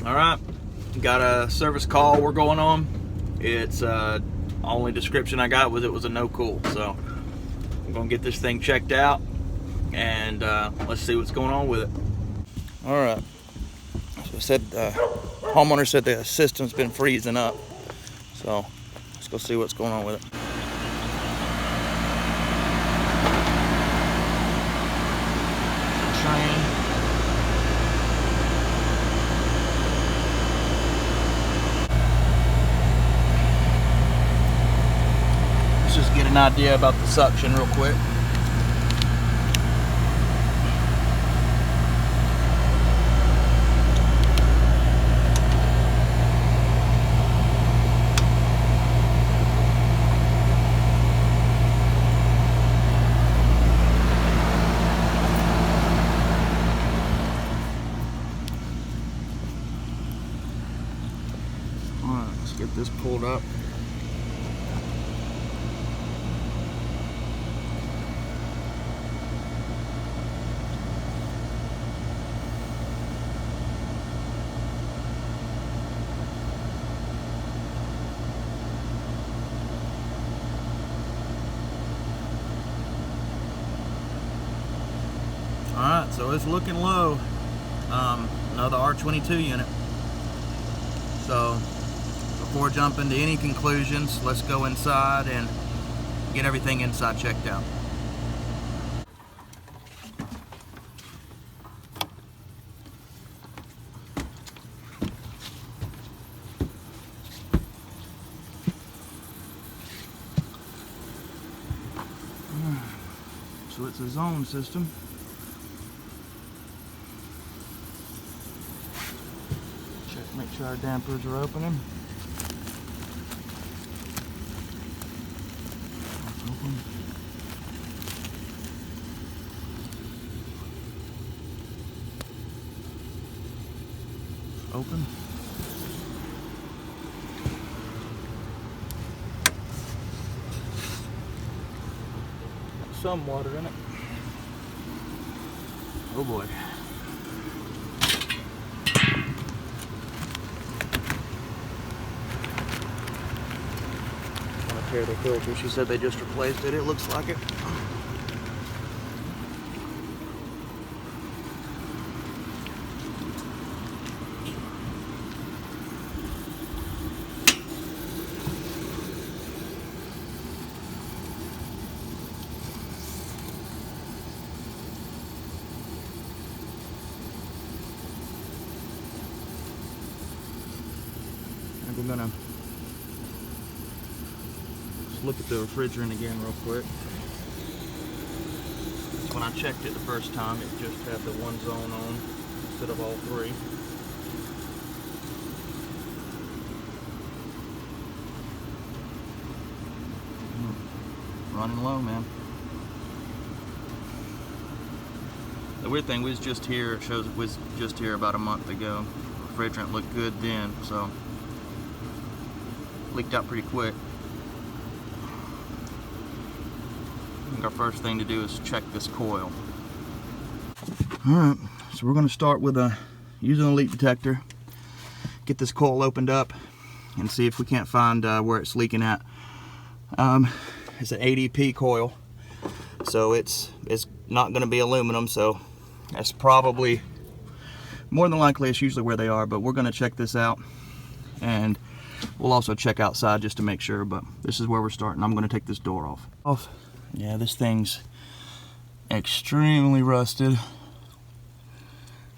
All right, got a service call we're going on. It's only description I got was it was a no cool, so I'm gonna get this thing checked out and let's see what's going on with it. All right, so I said homeowner said the system's been freezing up, so let's go see what's going on with it. Trane. Let's just get an idea about the suction real quick. Alright, let's get this pulled up. Alright, so it's looking low. Another R22 unit. So before jumping to any conclusions, let's go inside and get everything inside checked out. So it's a zone system. Check, make sure our dampers are opening. Open. Open. Got some water in it. Oh boy. Tear the filter. She said they just replaced it. It looks like it. And we're gonna look at the refrigerant again real quick. When I checked it the first time, it just had the one zone on instead of all three. Running low, man. The weird thing, we was just here, it shows it was just here about a month ago. Refrigerant looked good then, so leaked out pretty quick. I think our first thing to do is check this coil. Alright, so we're going to start with using a leak detector. Get this coil opened up and see if we can't find where it's leaking at. It's an ADP coil, so it's not going to be aluminum, so that's probably, more than likely, it's usually where they are, but we're going to check this out. And we'll also check outside just to make sure, but this is where we're starting. I'm going to take this door off. Yeah, this thing's extremely rusted.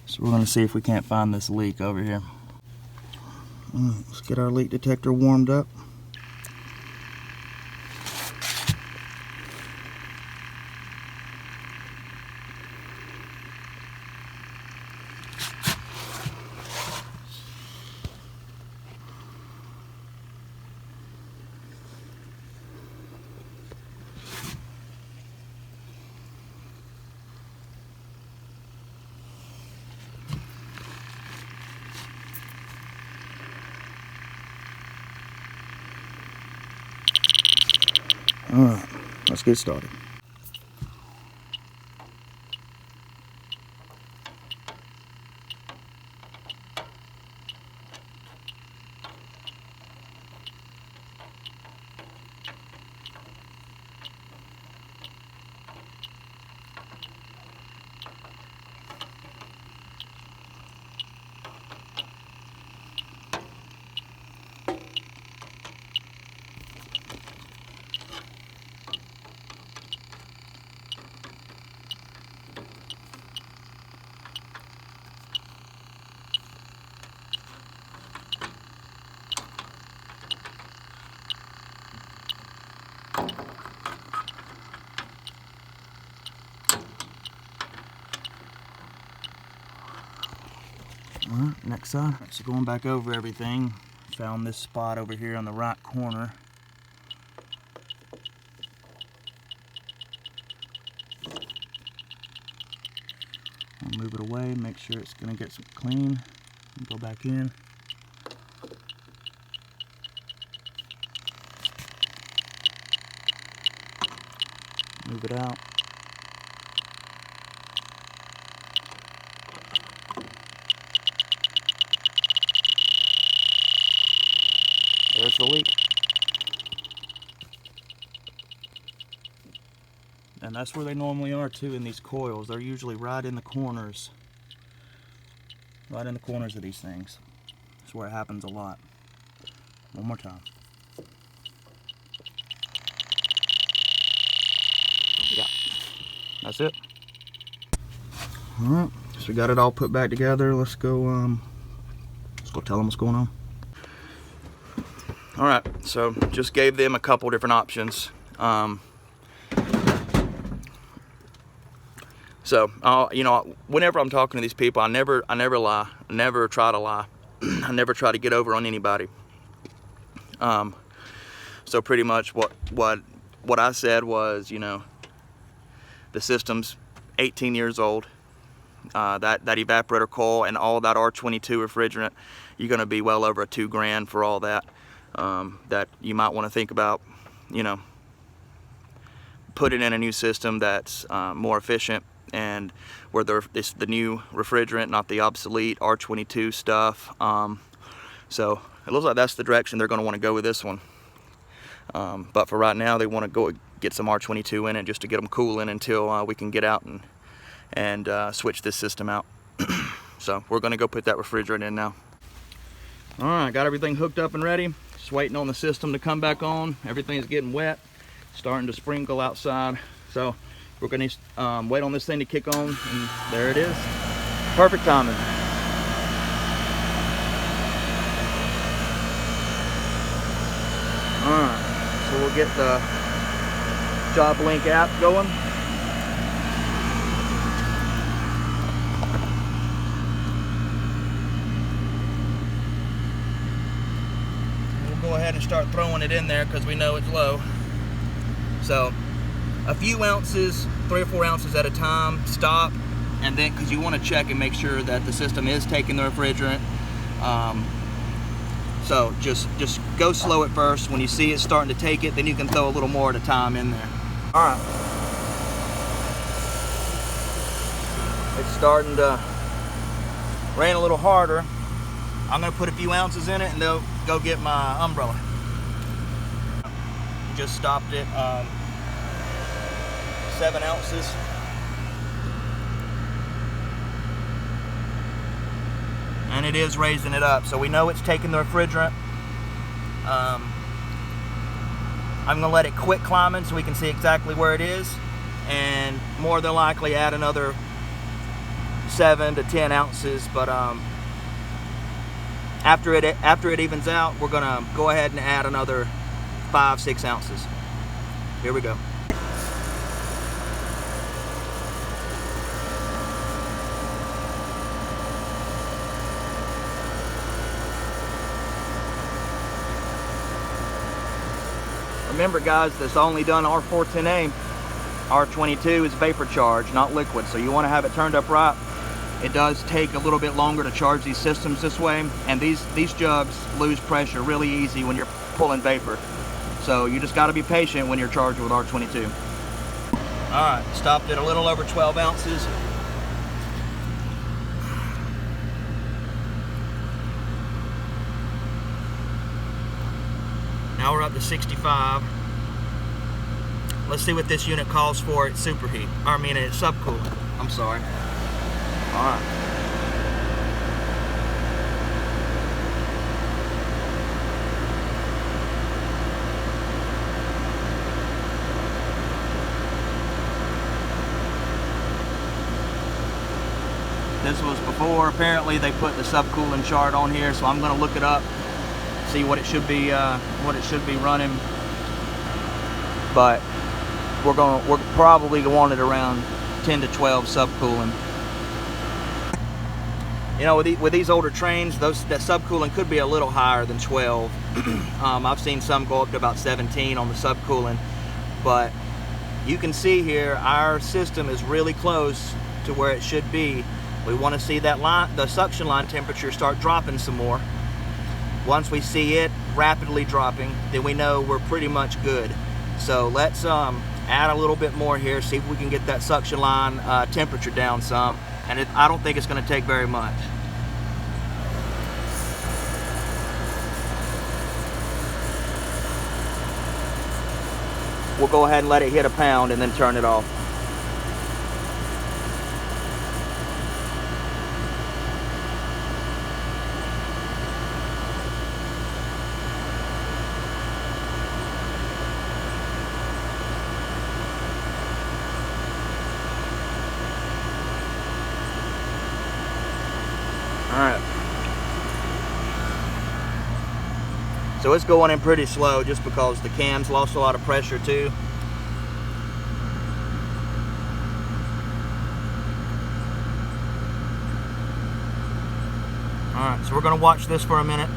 So we're going to see if we can't find this leak over here. Let's get our leak detector warmed up. Alright, let's get started. Alright, next side. So going back over everything, found this spot over here on the right corner. I'll move it away, make sure it's going to get some clean, and go back in. Move it out. There's the leak. And that's where they normally are too, in these coils. They're usually right in the corners. Right in the corners of these things. That's where it happens a lot. One more time. Yeah. That's it. Alright, so we got it all put back together. Let's go tell them what's going on. Alright, so just gave them a couple different options. So, you know, whenever I'm talking to these people, I never lie. I never try to lie. I never try to get over on anybody. So pretty much what I said was, you know, the system's 18 years old. That evaporator coil and all that R22 refrigerant, you're going to be well over $2 grand for all that. That you might want to think about, you know, putting in a new system that's more efficient, and where it's the new refrigerant, not the obsolete R22 stuff. So it looks like that's the direction they're going to want to go with this one. But for right now, they want to go get some R22 in it just to get them cooling until we can get out and switch this system out. So we're going to go put that refrigerant in now. All right, got everything hooked up and ready. Just waiting on the system to come back on. Everything's getting wet, starting to sprinkle outside. So we're going to wait on this thing to kick on, and there it is. Perfect timing. All right, so we'll get the Job Link app going. Go ahead and start throwing it in there because we know it's low. So a few ounces, 3 or 4 ounces at a time, stop, and then because you want to check and make sure that the system is taking the refrigerant. So just go slow at first. When you see it starting to take it, then you can throw a little more at a time in there. All right, it's starting to rain a little harder. I'm going to put a few ounces in it and they'll go get my umbrella. Just stopped it, 7 ounces. And it is raising it up, so we know it's taking the refrigerant. I'm going to let it quit climbing so we can see exactly where it is, and more than likely add another 7 to 10 ounces, but after it evens out, we're going to go ahead and add another 5-6 ounces. Here we go. Remember guys, that's only done R410A. R22 is vapor charge, not liquid, so you want to have it turned up right. It does take a little bit longer to charge these systems this way, and these jugs lose pressure really easy when you're pulling vapor. So you just got to be patient when you're charged with R22. All right, stopped at a little over 12 ounces. Now we're up to 65. Let's see what this unit calls for at superheat. I mean at subcooling. I'm sorry. All right. This was before, apparently they put the subcooling chart on here, so I'm going to look it up, see what it should be running. But we're probably going it around 10 to 12 subcooling. You know, with these older Tranes, that subcooling could be a little higher than 12. I've seen some go up to about 17 on the subcooling, but you can see here our system is really close to where it should be. We want to see that the suction line temperature start dropping some more. Once we see it rapidly dropping, then we know we're pretty much good. So let's add a little bit more here, see if we can get that suction line temperature down some. And I don't think it's going to take very much. We'll go ahead and let it hit a pound and then turn it off. Alright. So it's going in pretty slow just because the can's lost a lot of pressure too. Alright, so we're going to watch this for a minute.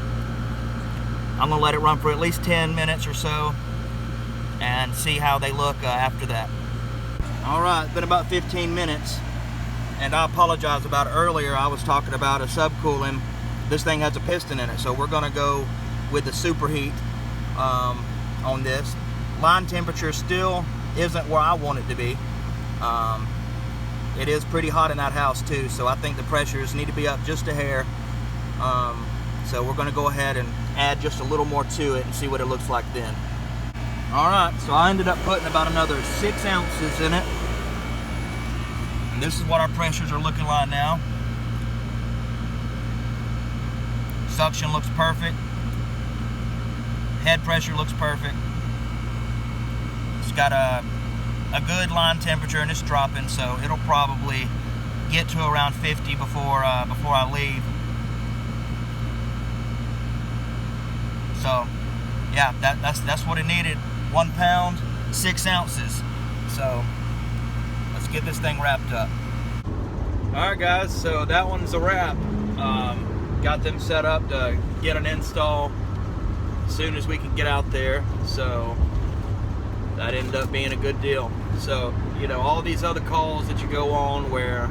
I'm going to let it run for at least 10 minutes or so and see how they look after that. Alright, it's been about 15 minutes. And I apologize about earlier, I was talking about a subcooling. This thing has a piston in it, so we're gonna go with the superheat on this. Line temperature still isn't where I want it to be. It is pretty hot in that house too, so I think the pressures need to be up just a hair. So we're gonna go ahead and add just a little more to it and see what it looks like then. Alright, so I ended up putting about another 6 ounces in it. And this is what our pressures are looking like now. Suction looks perfect. Head pressure looks perfect. It's got a good line temperature and it's dropping, so it'll probably get to around 50 before I leave. So yeah, that's what it needed. 1 pound, 6 ounces. So let's get this thing wrapped up. Alright guys, so that one's a wrap. Got them set up to get an install as soon as we can get out there. So that ended up being a good deal. So, you know, all these other calls that you go on where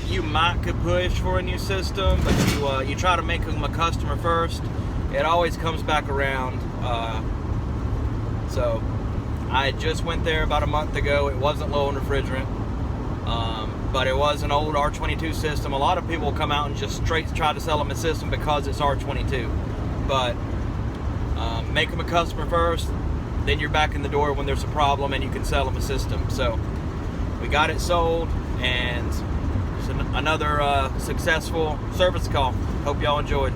you might could push for a new system, but you try to make them a customer first, it always comes back around. So I just went there about a month ago. It wasn't low on refrigerant, but it was an old R22 system. A lot of people come out and just straight try to sell them a system because it's R22. But make them a customer first, then you're back in the door when there's a problem and you can sell them a system. So we got it sold, and it's another successful service call. Hope y'all enjoyed.